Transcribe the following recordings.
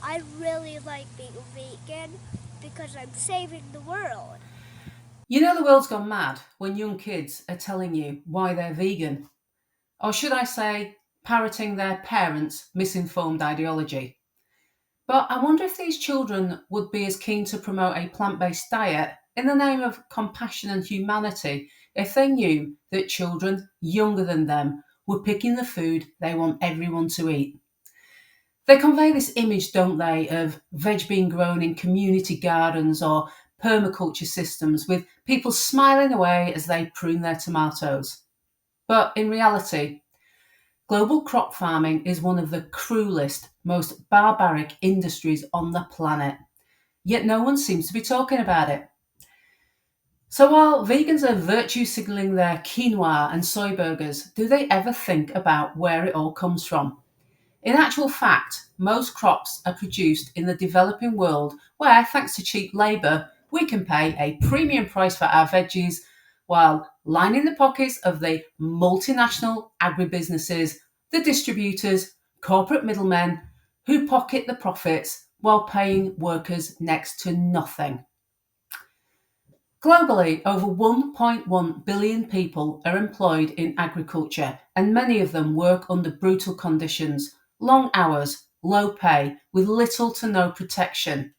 I really like being vegan because I'm saving the world. You know, the world's gone mad when young kids are telling you why they're vegan. Or should I say, parroting their parents' misinformed ideology. But I wonder if these children would be as keen to promote a plant based diet in the name of compassion and humanity if they knew that children younger than them were picking the food they want everyone to eat. They convey this image, don't they, of veg being grown in community gardens or permaculture systems with people smiling away as they prune their tomatoes. But in reality, global crop farming is one of the cruelest, most barbaric industries on the planet. Yet no one seems to be talking about it. So while vegans are virtue signalling their quinoa and soy burgers, do they ever think about where it all comes from? In actual fact, most crops are produced in the developing world where, thanks to cheap labour, we can pay a premium price for our veggies while lining the pockets of the multinational agribusinesses, the distributors, corporate middlemen who pocket the profits while paying workers next to nothing. Globally, over 1.1 billion people are employed in agriculture, and many of them work under brutal conditions, long hours, low pay, with little to no protection.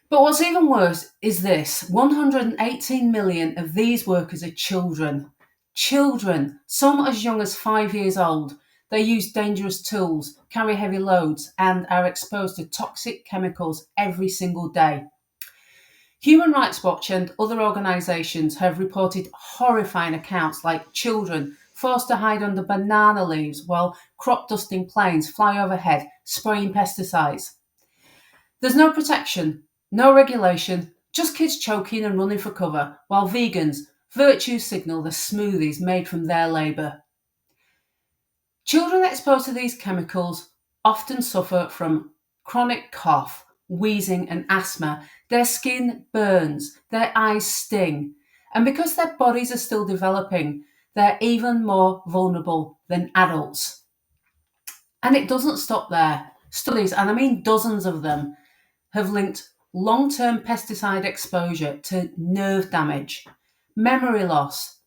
But what's even worse is this: 118 million of these workers are children. Children, some as young as 5 years old. They use dangerous tools, carry heavy loads, and are exposed to toxic chemicals every single day. Human Rights Watch and other organisations have reported horrifying accounts like children forced to hide under banana leaves while crop dusting planes fly overhead spraying pesticides. There's no protection, no regulation, just kids choking and running for cover while vegans virtue signal the smoothies made from their labour. Children exposed to these chemicals often suffer from chronic cough, wheezing, and asthma. Their skin burns, their eyes sting, and because their bodies are still developing, they're even more vulnerable than adults. And it doesn't stop there. Studies, and I mean dozens of them, have linked long term pesticide exposure to nerve damage, memory loss,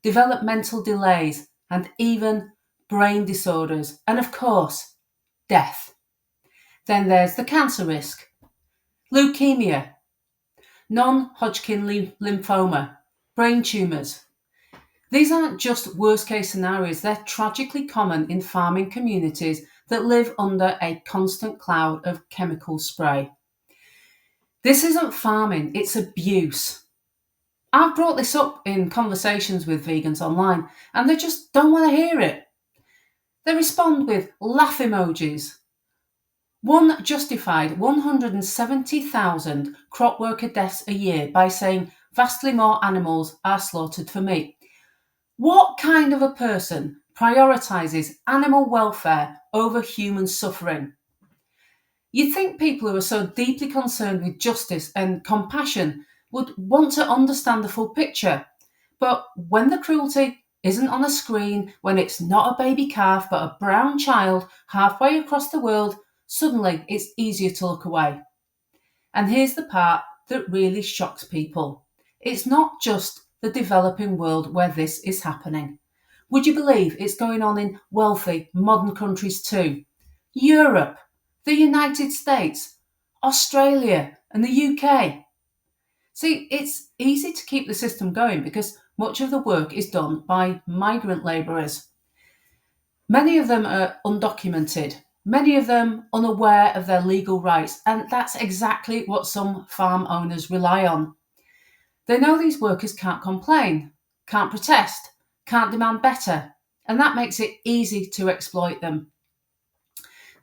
developmental delays, and even brain disorders, and of course, death. Then there's the cancer risk, leukemia, non Hodgkin lymphoma, brain tumours. These aren't just worst case scenarios, they're tragically common in farming communities that live under a constant cloud of chemical spray. This isn't farming, it's abuse. I've brought this up in conversations with vegans online and they just don't want to hear it. They respond with laugh emojis. One justified 170,000 crop worker deaths a year by saying vastly more animals are slaughtered for meat. What kind of a person prioritises animal welfare over human suffering? You'd think people who are so deeply concerned with justice and compassion would want to understand the full picture. But when the cruelty isn't on a screen, when it's not a baby calf but a brown child halfway across the world, suddenly it's easier to look away. And here's the part that really shocks people: it's not just the developing world where this is happening. Would you believe it's going on in wealthy, modern countries too? Europe, the United States, Australia, and the UK. See, it's easy to keep the system going because much of the work is done by migrant labourers. Many of them are undocumented, many of them unaware of their legal rights, and that's exactly what some farm owners rely on. They know these workers can't complain, can't protest, can't demand better, and that makes it easy to exploit them.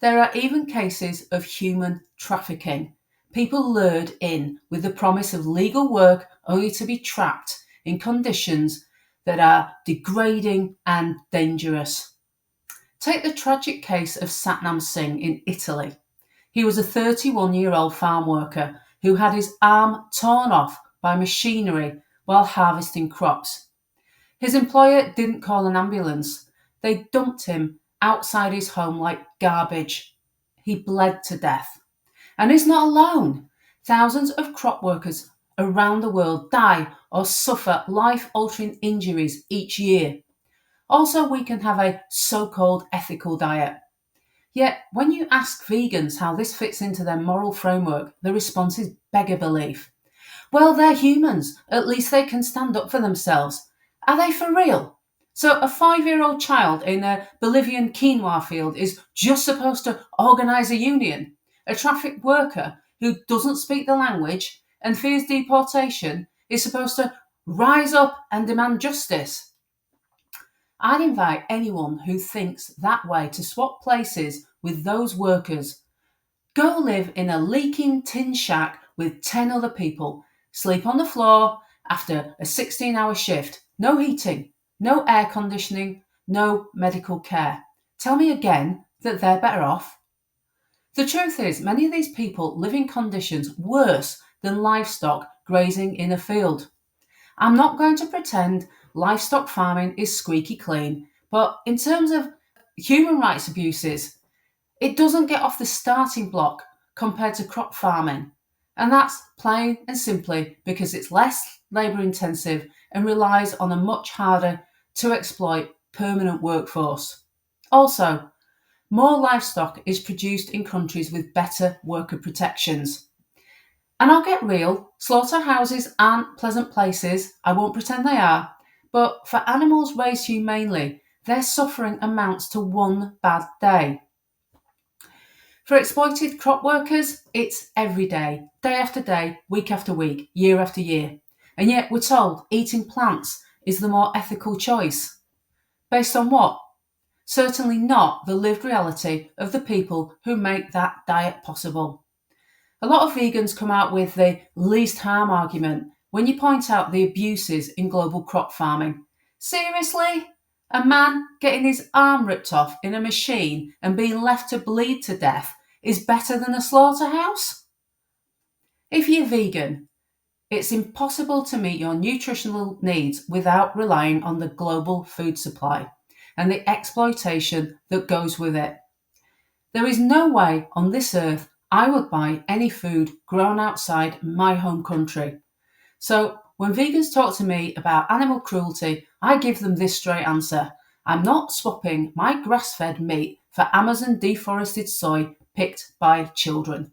There are even cases of human trafficking, people lured in with the promise of legal work only to be trapped in conditions that are degrading and dangerous. Take the tragic case of Satnam Singh in Italy. He was a 31-year-old farm worker who had his arm torn off by machinery while harvesting crops. His employer didn't call an ambulance. They dumped him outside his home like garbage. he bled to death. And he's not alone. Thousands of crop workers around the world die or suffer life-altering injuries each year. Also, we can have a so-called ethical diet. Yet, when you ask vegans how this fits into their moral framework, the response is beggar belief. Well, they're humans. At least they can stand up for themselves. Are they for real? So a 5-year-old child in a Bolivian quinoa field is just supposed to organise a union. A traffic worker who doesn't speak the language and fears deportation is supposed to rise up and demand justice. I'd invite anyone who thinks that way to swap places with those workers. Go live in a leaking tin shack with 10 other people. Sleep on the floor after a 16-hour shift. No heating, no air conditioning, no medical care. Tell me again that they're better off. The truth is, many of these people live in conditions worse than livestock grazing in a field. I'm not going to pretend livestock farming is squeaky clean, but in terms of human rights abuses, it doesn't get off the starting block compared to crop farming. And that's plain and simply because it's less labour intensive and relies on a much harder to exploit permanent workforce. Also, more livestock is produced in countries with better worker protections. And I'll get real, slaughterhouses aren't pleasant places, I won't pretend they are, but for animals raised humanely, their suffering amounts to one bad day. For exploited crop workers, it's every day, day after day, week after week, year after year. And yet we're told eating plants is the more ethical choice. Based on what? Certainly not the lived reality of the people who make that diet possible. A lot of vegans come out with the least harm argument when you point out the abuses in global crop farming. Seriously? A man getting his arm ripped off in a machine and being left to bleed to death is better than a slaughterhouse? If you're vegan, it's impossible to meet your nutritional needs without relying on the global food supply and the exploitation that goes with it. There is no way on this earth I would buy any food grown outside my home country. So when vegans talk to me about animal cruelty, I give them this straight answer. I'm not swapping my grass-fed meat for Amazon deforested soy picked by children.